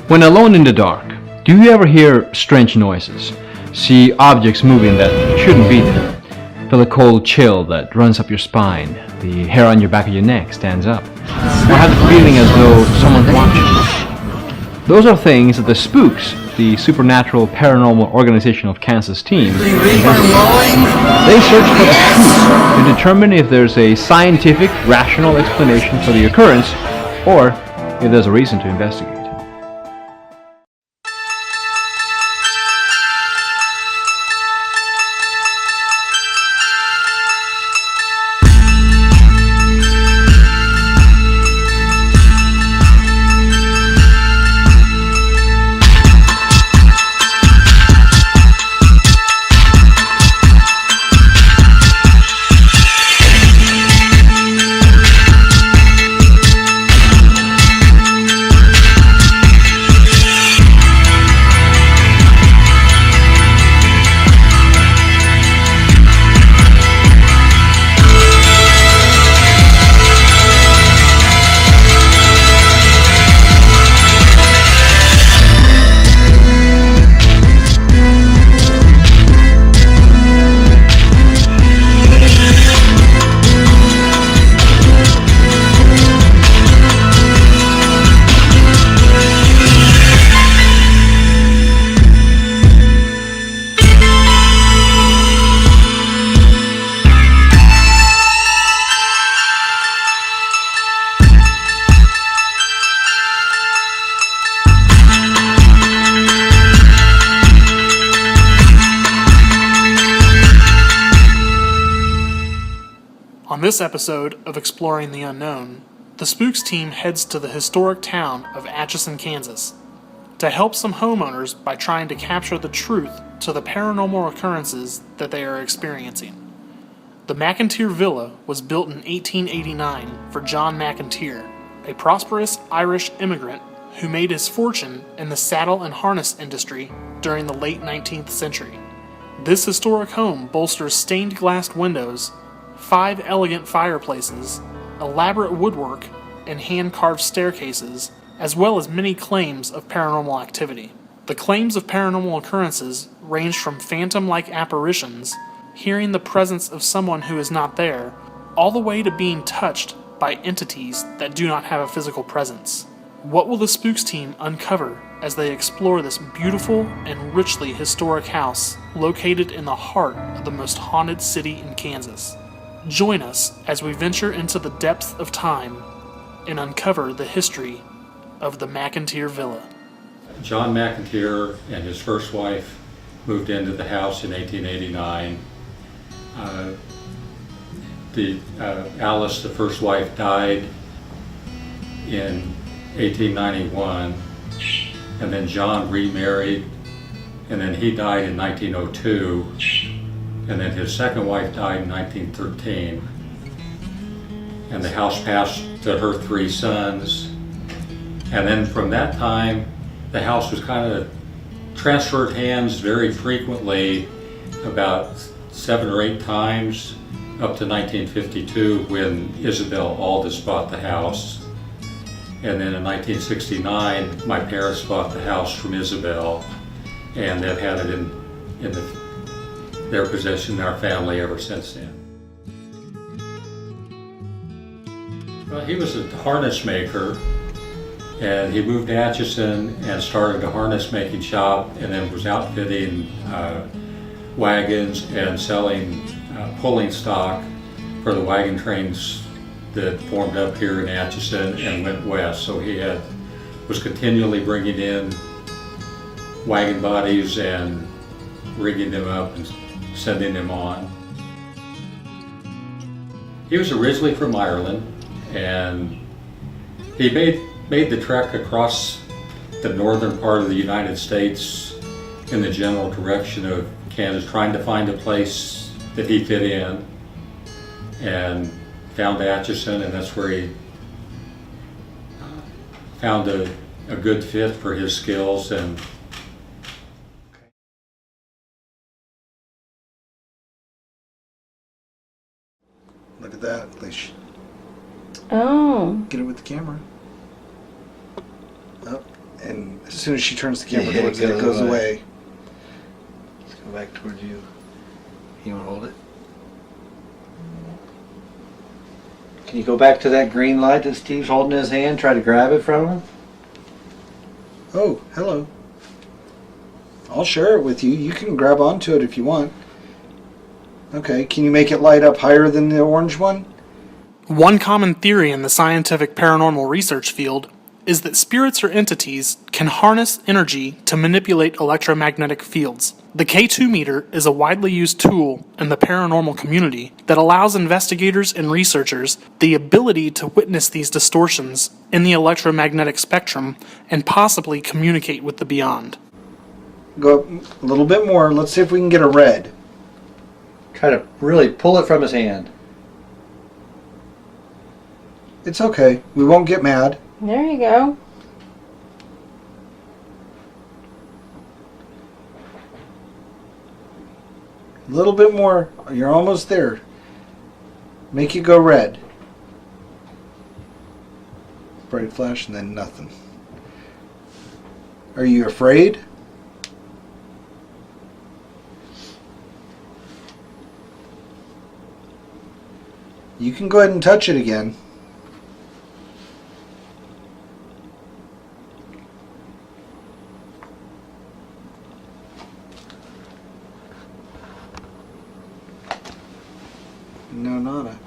When alone in the dark, do you ever hear strange noises? See objects moving that shouldn't be there? Feel a cold chill that runs up your spine? The hair on your back of your neck stands up? Or have the feeling as though someone's watching? Those are things that the S.P.O.O.KS, the Supernatural Paranormal Organization of Kansas team, investigate. They search for the truth to determine if there's a scientific, rational explanation for the occurrence, or if there's a reason to investigate. On this episode of Exploring the Unknown, the S.P.O.O.KS team heads to the historic town of Atchison, Kansas, to help some homeowners by trying to capture the truth to the paranormal occurrences that they are experiencing. The McInteer Villa was built in 1889 for John McInteer, a prosperous Irish immigrant who made his fortune in the saddle and harness industry during the late 19th century. This historic home bolsters stained glass windows, 5 elegant fireplaces, elaborate woodwork, and hand-carved staircases, as well as many claims of paranormal activity. The claims of paranormal occurrences range from phantom-like apparitions, hearing the presence of someone who is not there, all the way to being touched by entities that do not have a physical presence. What will the S.P.O.O.KS team uncover as they explore this beautiful and richly historic house located in the heart of the most haunted city in Kansas? Join us as we venture into the depths of time and uncover the history of the McInteer Villa. John McInteer and his first wife moved into the house in 1889. Alice, the first wife, died in 1891, and then John remarried, and then he died in 1902. And then his second wife died in 1913. And the house passed to her 3 sons. And then from that time, the house was kind of transferred hands very frequently, about 7 or 8 times, up to 1952 when Isabel Aldous bought the house. And then in 1969, my parents bought the house from Isabel, and they've had it in their possession in our family ever since then. Well, he was a harness maker, and he moved to Atchison and started a harness making shop, and then was outfitting wagons and selling pulling stock for the wagon trains that formed up here in Atchison and went west. So he was continually bringing in wagon bodies and rigging them up and sending them on. He was originally from Ireland, and he made the trek across the northern part of the United States in the general direction of Kansas, trying to find a place that he fit in, and found Atchison, and that's where he found a good fit for his skills. And look at that, Leash. Oh. Get it with the camera. Oh, And as soon as she turns the camera Yeah, towards it, it goes away. Let's go back towards you. You want to hold it? Can you go back to that green light that Steve's holding in his hand? Try to grab it from him? Oh, hello. I'll share it with you. You can grab onto it if you want. Okay, can you make it light up higher than the orange one? One common theory in the scientific paranormal research field is that spirits or entities can harness energy to manipulate electromagnetic fields. The K2 meter is a widely used tool in the paranormal community that allows investigators and researchers the ability to witness these distortions in the electromagnetic spectrum and possibly communicate with the beyond. Go up a little bit more. Let's see if we can get a red. Try to really pull it from his hand. It's okay. We won't get mad. There you go. A little bit more. You're almost there. Make it go red. Bright flash and then nothing. Are you afraid? You can go ahead and touch it again. No, nada.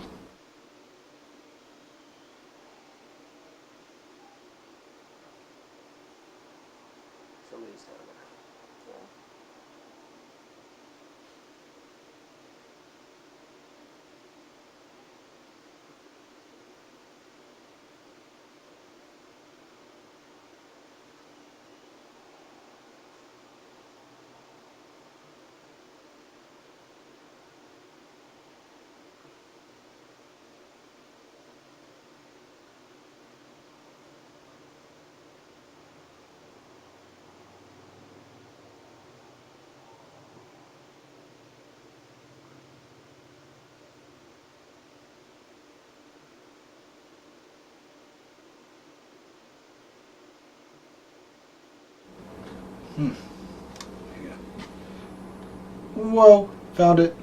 Whoa, found it.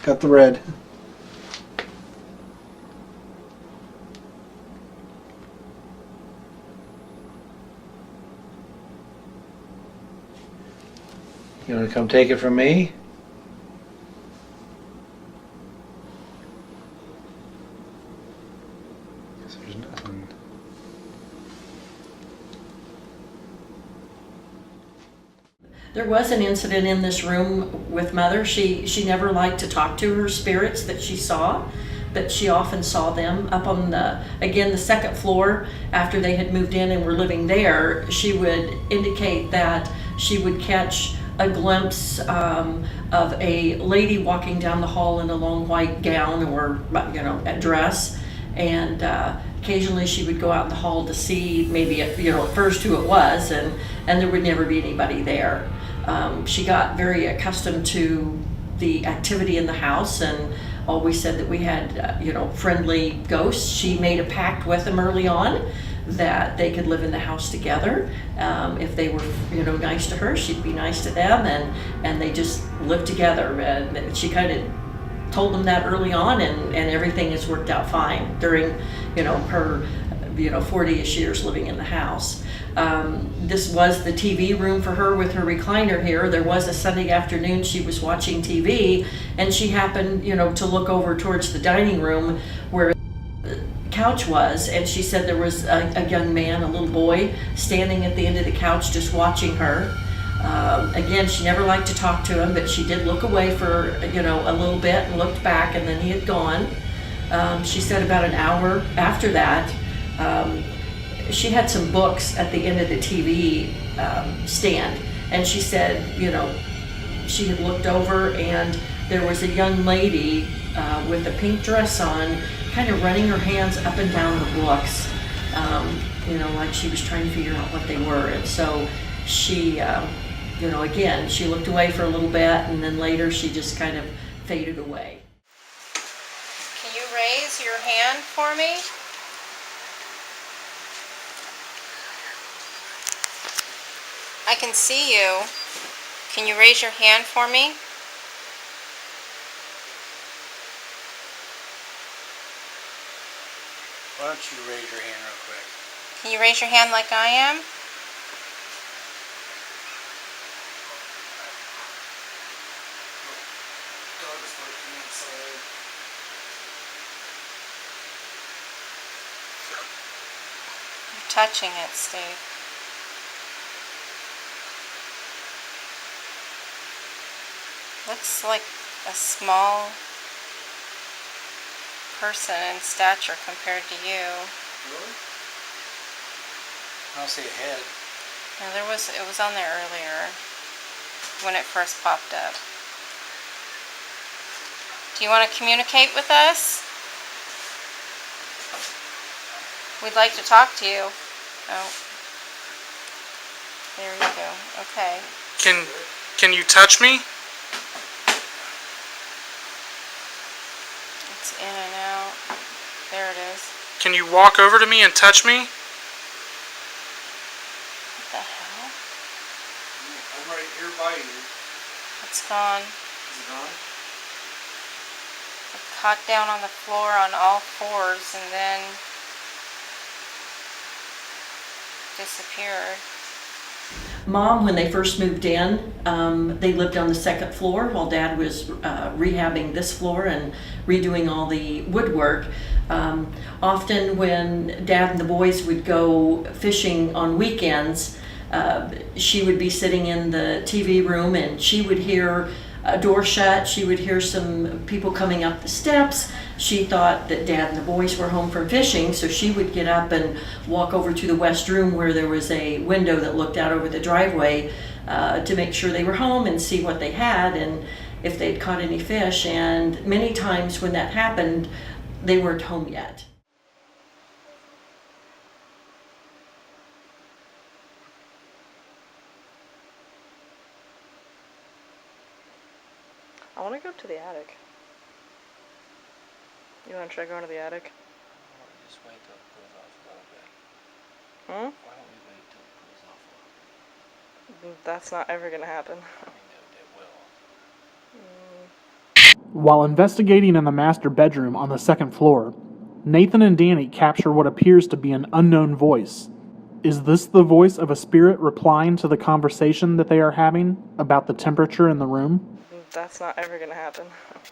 Got the red. You want to come take it from me? There's nothing. There was an incident in this room with Mother. She never liked to talk to her spirits that she saw, but she often saw them up on the second floor after they had moved in and were living there. She would indicate that she would catch a glimpse of a lady walking down the hall in a long white gown or a dress, and occasionally she would go out in the hall to see maybe at first who it was, and there would never be anybody there. She got very accustomed to the activity in the house and always said that we had friendly ghosts. She made a pact with them early on that they could live in the house together. If they were nice to her, she'd be nice to them, and they just lived together. And she kind of told them that early on, and everything has worked out fine during her 40-ish years living in the house. This was the TV room for her with her recliner here. There was a Sunday afternoon she was watching TV, and she happened to look over towards the dining room where the couch was, and she said there was a young man, a little boy, standing at the end of the couch just watching her. Again, she never liked to talk to him, but she did look away for a little bit and looked back, and then he had gone. She said about an hour after that, she had some books at the end of the TV stand, and she said, she had looked over and there was a young lady with a pink dress on, kind of running her hands up and down the books, like she was trying to figure out what they were. And so she, again, she looked away for a little bit, and then later she just kind of faded away. Can you raise your hand for me? I can see you. Can you raise your hand for me? Why don't you raise your hand real quick? Can you raise your hand like I am? Dog's looking inside. You're touching it, Steve. Looks like a small person in stature compared to you. Really? I don't see a head. No, it was on there earlier when it first popped up. Do you want to communicate with us? We'd like to talk to you. Oh. There you go. Okay. Can you touch me? It's in and out. There it is. Can you walk over to me and touch me? What the hell? I'm right here by you. It's gone. Is it gone? It caught down on the floor on all fours and then disappeared. Mom, when they first moved in, they lived on the second floor while Dad was rehabbing this floor and redoing all the woodwork. Often when Dad and the boys would go fishing on weekends, she would be sitting in the TV room and she would hear a door shut. She would hear some people coming up the steps. She thought that Dad and the boys were home from fishing, so she would get up and walk over to the west room where there was a window that looked out over the driveway to make sure they were home and see what they had and if they'd caught any fish. And many times when that happened, they weren't home yet. I want to go up to the attic. You want to try going to the attic? Why don't we just wait till it cools off a little bit? Hmm? Why don't we wait till it cools off a little bit? That's not ever going to happen. I mean, it will. While investigating in the master bedroom on the second floor, Nathan and Danny capture what appears to be an unknown voice. Is this the voice of a spirit replying to the conversation that they are having about the temperature in the room? That's not ever going to happen. I mean,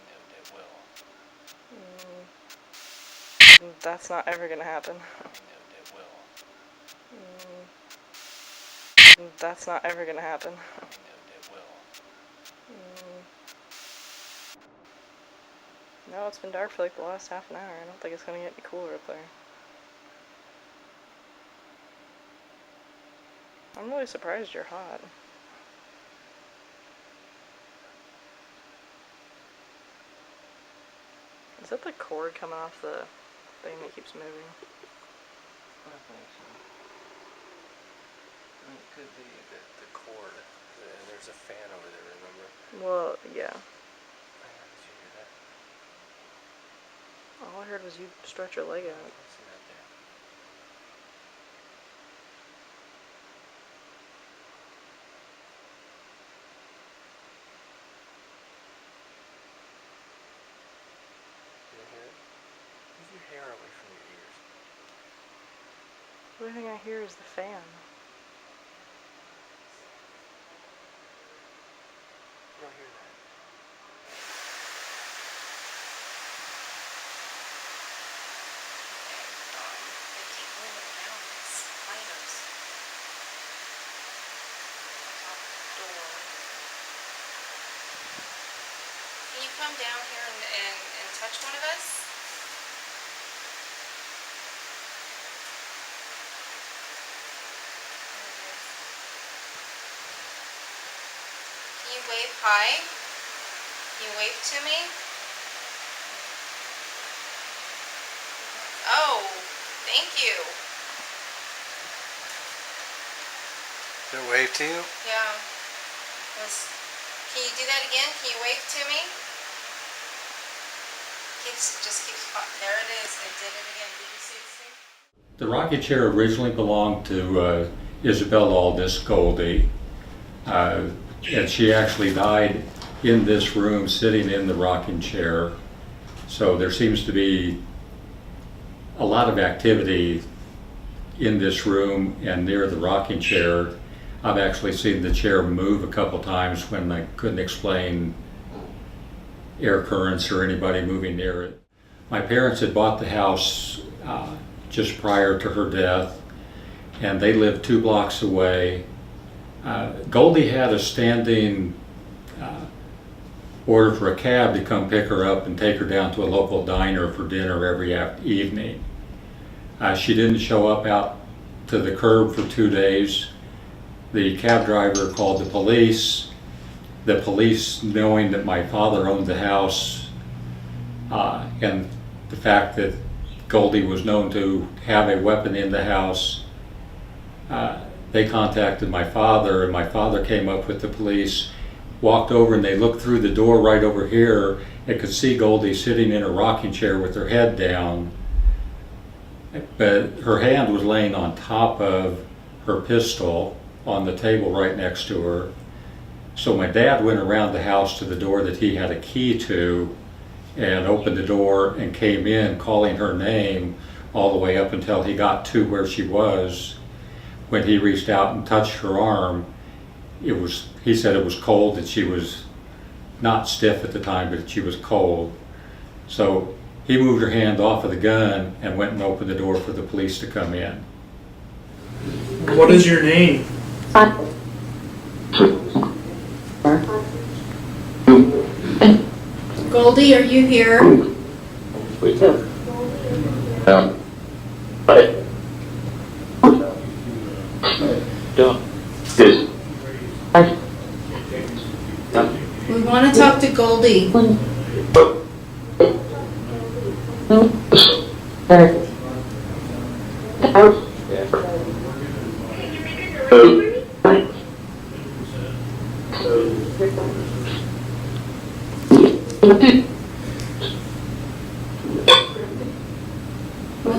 it will. That's not ever going to happen. I mean, it will. That's not ever going to happen. I mean, it will. No, it's been dark for like the last half an hour. I don't think it's going to get any cooler up there. I'm really surprised you're hot. Is that the cord coming off the thing that keeps moving? I think so. It could be the cord. There's a fan over there, remember? Well, yeah. Did you hear that? All I heard was you stretch your leg out. I see that there. Did you hear it? Move your hair away from your ears. The only thing I hear is the fan. You don't hear that? Can you come down here and touch one of us? Can you wave hi? Can you wave to me? Oh, thank you. Did it wave to you? Yeah. Can you do that again? Can you wave to me? There it is. It did it again. Did you see it? The rocking chair originally belonged to Isabella Aldous Goldie, And she actually died in this room, sitting in the rocking chair. So there seems to be a lot of activity in this room and near the rocking chair. I've actually seen the chair move a couple times when I couldn't explain air currents or anybody moving near it. My parents had bought the house just prior to her death, and they lived 2 blocks away. Goldie had a standing order for a cab to come pick her up and take her down to a local diner for dinner every evening. She didn't show up out to the curb for 2 days. The cab driver called the police. The police, knowing that my father owned the house and the fact that Goldie was known to have a weapon in the house, they contacted my father, and my father came up with the police, walked over, and they looked through the door right over here and could see Goldie sitting in a rocking chair with her head down, but her hand was laying on top of her pistol on the table right next to her. So my dad went around the house to the door that he had a key to and opened the door and came in calling her name all the way up until he got to where she was. When he reached out and touched her arm, he said it was cold, that she was not stiff at the time, but she was cold. So he moved her hand off of the gun and went and opened the door for the police to come in. What is your name? Goldie, are you here? We want to talk to Goldie. Well,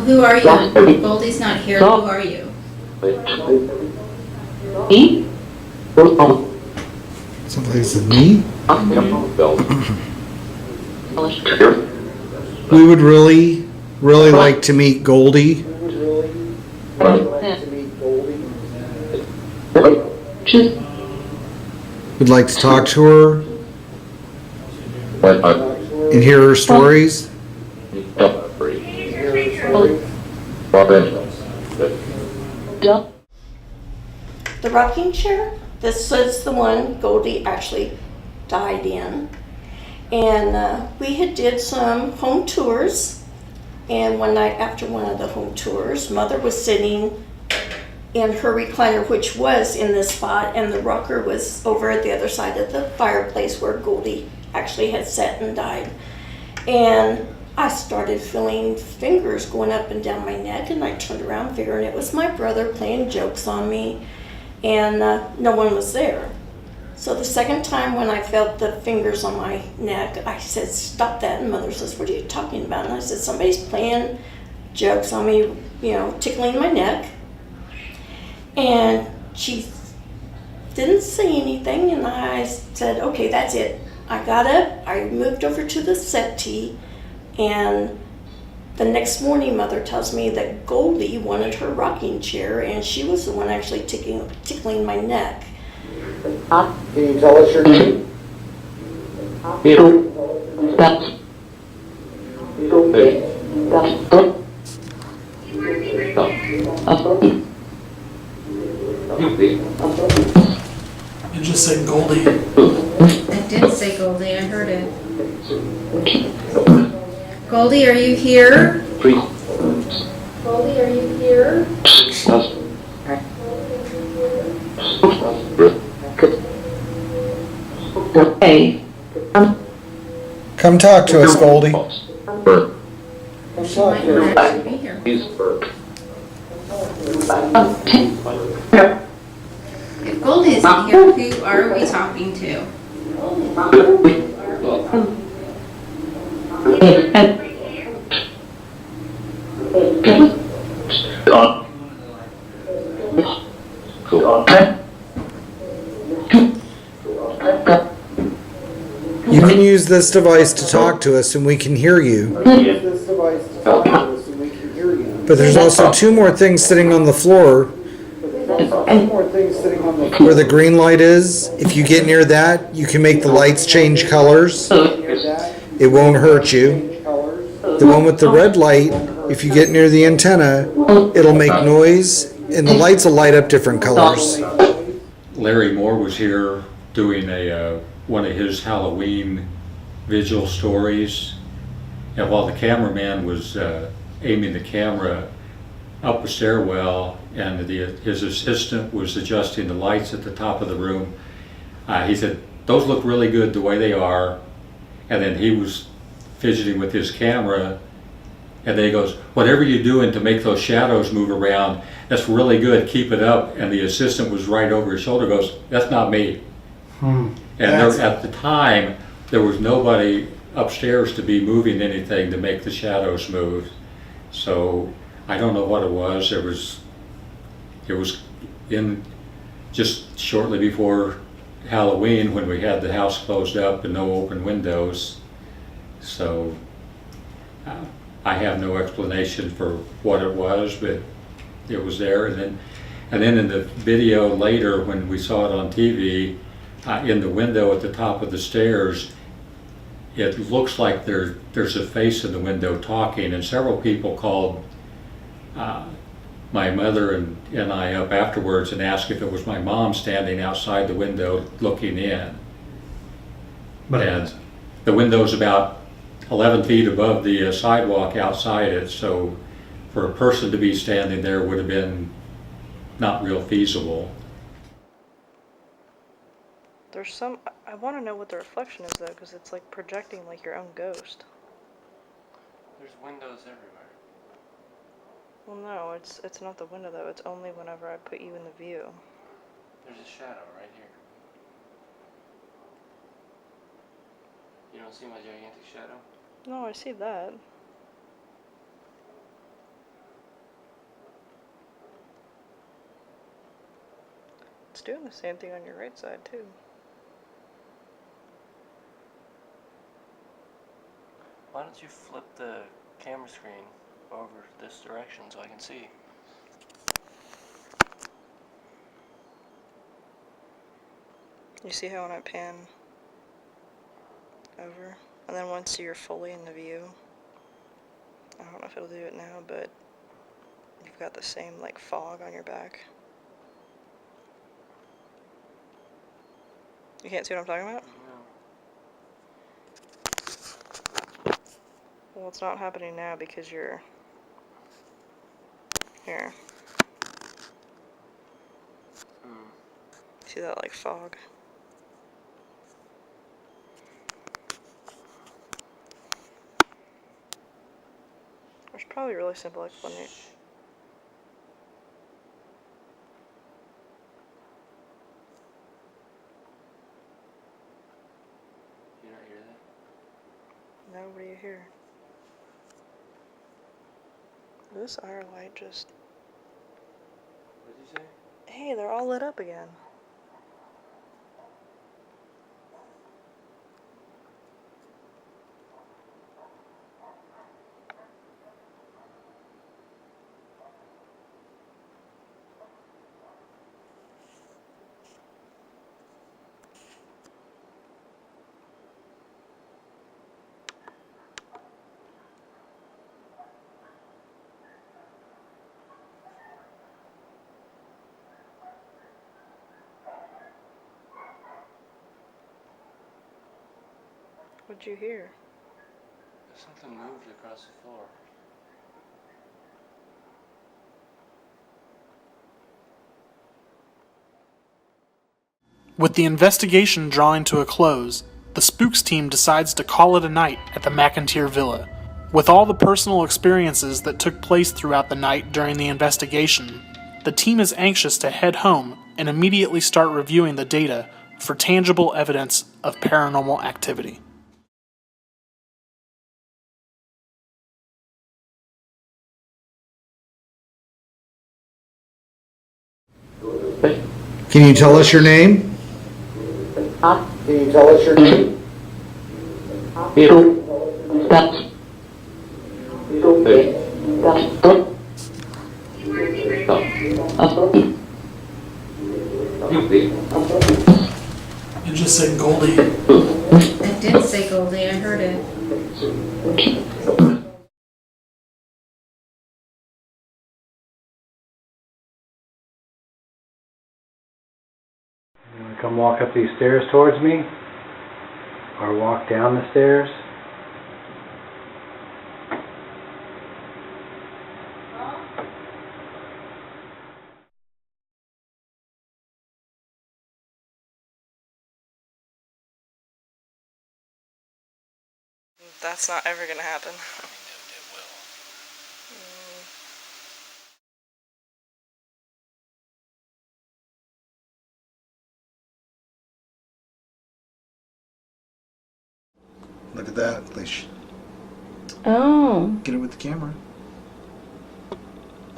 who are you? Goldie's not here. Who are you? Someplace with me? We would really like to meet Goldie. We'd like to talk to her and hear her stories. The rocking chair, this is the one Goldie actually died in. And we had did some home tours, and one night after one of the home tours, Mother was sitting in her recliner, which was in this spot, and the rocker was over at the other side of the fireplace where Goldie actually had sat and died. And I started feeling fingers going up and down my neck, and I turned around figuring it was my brother playing jokes on me, and no one was there. So the second time when I felt the fingers on my neck, I said, "Stop that." And Mother says, "What are you talking about?" And I said, "Somebody's playing jokes on me, tickling my neck." And she didn't say anything, and I said, "Okay, that's it." I got up, I moved over to the settee, and the next morning Mother tells me that Goldie wanted her rocking chair, and she was the one actually tickling my neck. Can you tell us your name? You just said Goldie. I did say Goldie, I heard it. Goldie, are you here? Goldie, are you here? Hey. Come talk to us, Goldie. She might not actually be here. If Goldie isn't here, who are we talking to? You can use this device to talk to us and we can hear you. But there's also two more things sitting on the floor where the green light is. If you get near that, you can make the lights change colors. It won't hurt you. The one with the red light, if you get near the antenna, it'll make noise and the lights will light up different colors. Larry Moore was here doing one of his Halloween vigil stories, and while the cameraman was aiming the camera up a stairwell and his assistant was adjusting the lights at the top of the room, he said, "Those look really good the way they are," and then he was fidgeting with his camera, and then he goes, "Whatever you're doing to make those shadows move around, that's really good, keep it up." And the assistant was right over his shoulder, goes, "That's not me." And at the time, there was nobody upstairs to be moving anything to make the shadows move. So I don't know what it was. It was in just shortly before Halloween when we had the house closed up and no open windows. So I have no explanation for what it was, but it was there. And then in the video later, when we saw it on TV, in the window at the top of the stairs, it looks like there's a face in the window talking, and several people called my mother and I up afterwards and asked if it was my mom standing outside the window looking in. And the window's about 11 feet above the sidewalk outside it, so for a person to be standing there would have been not real feasible. There's some. I want to know what the reflection is though, because it's like projecting like your own ghost. There's windows everywhere. Well, no, it's not the window though. It's only whenever I put you in the view. There's a shadow right here. You don't see my gigantic shadow? No, I see that. It's doing the same thing on your right side too. Why don't you flip the camera screen over this direction so I can see? You see how when I pan over, and then once you're fully in the view, I don't know if it'll do it now, but you've got the same like fog on your back. You can't see what I'm talking about? No. Well, it's not happening now because you're here. See that like fog? There's probably a really simple explanation. You don't hear that? No, what do you hear? This IR light just... What did you say? Hey, they're all lit up again. What'd you hear? Something moved across the floor. With the investigation drawing to a close, the Spooks team decides to call it a night at the McInteer Villa. With all the personal experiences that took place throughout the night during the investigation, the team is anxious to head home and immediately start reviewing the data for tangible evidence of paranormal activity. Can you tell us your name? Huh? Can you tell us your name? You just said Goldie. It did say Goldie, I heard it. You want to come walk up these stairs towards me? Or walk down the stairs? That's not ever gonna happen. Look at that, Leash. Oh. Get it with the camera.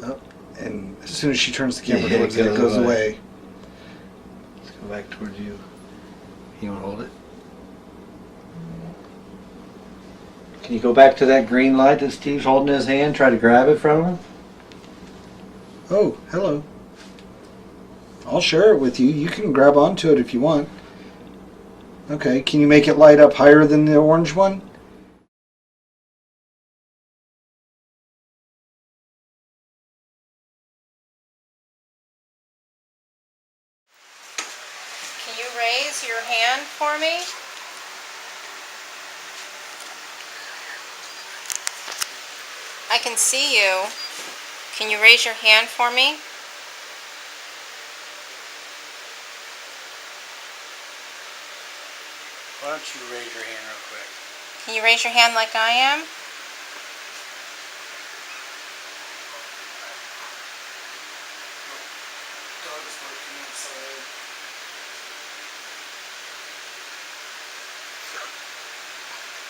Oh, and as soon as she turns the camera Yeah, towards it, it goes away. Let's go back towards you. You want to hold it? Can you go back to that green light that Steve's holding in his hand? Try to grab it from him? Oh, hello. I'll share it with you. You can grab onto it if you want. Okay, can you make it light up higher than the orange one? Can you raise your hand for me? I can see you. Can you raise your hand for me? Why don't you raise your hand real quick? Can you raise your hand like I am?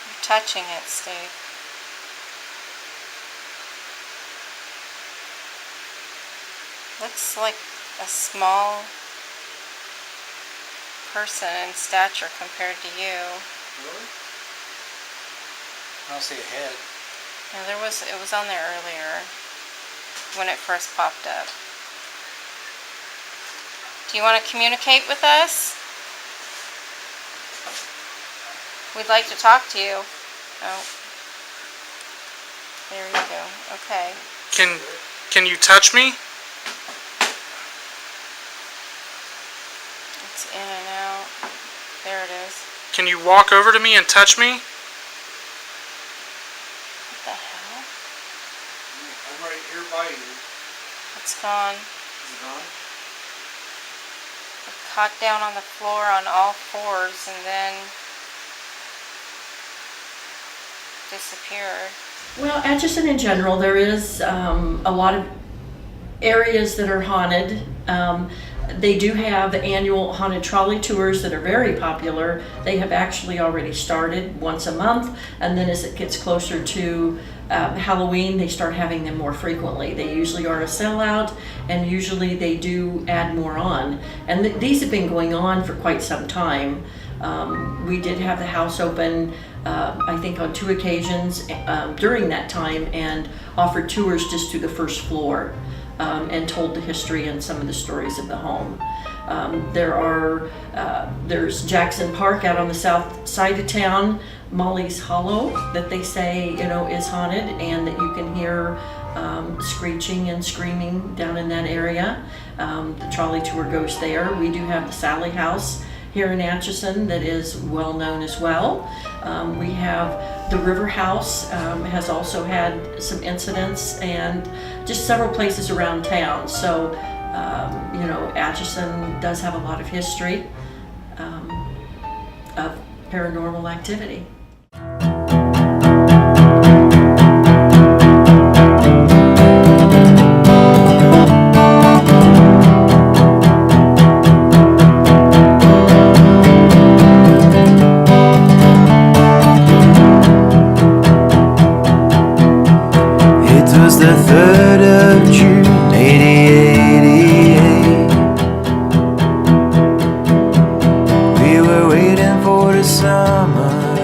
You're touching it, Steve. Looks like a small person in stature compared to you. Really? I don't see a head. Yeah, it was on there earlier when it first popped up. Do you want to communicate with us? We'd like to talk to you. Oh. There you go. Okay. Can you touch me? It's in and out. There it is. Can you walk over to me and touch me? What the hell? I'm right here by you. It's gone. Is it on? It caught down on the floor on all fours and then disappeared. Well, Atchison in general, there is a lot of areas that are haunted. They do have annual haunted trolley tours that are very popular. They have actually already started once a month, and then as it gets closer to Halloween, they start having them more frequently. They usually are a sellout, and usually they do add more on. And these have been going on for quite some time. We did have the house open, I think on 2 occasions during that time, and offered tours just to the first floor. And told the history and some of the stories of the home. There's Jackson Park out on the south side of town, Molly's Hollow, that they say is haunted, and that you can hear screeching and screaming down in that area. The trolley tour goes there. We do have the Sally House here in Atchison that is well known as well. We have the River House has also had some incidents, and just several places around town. So Atchison does have a lot of history of paranormal activity. The 3rd of June, 1888. We were waiting for the summer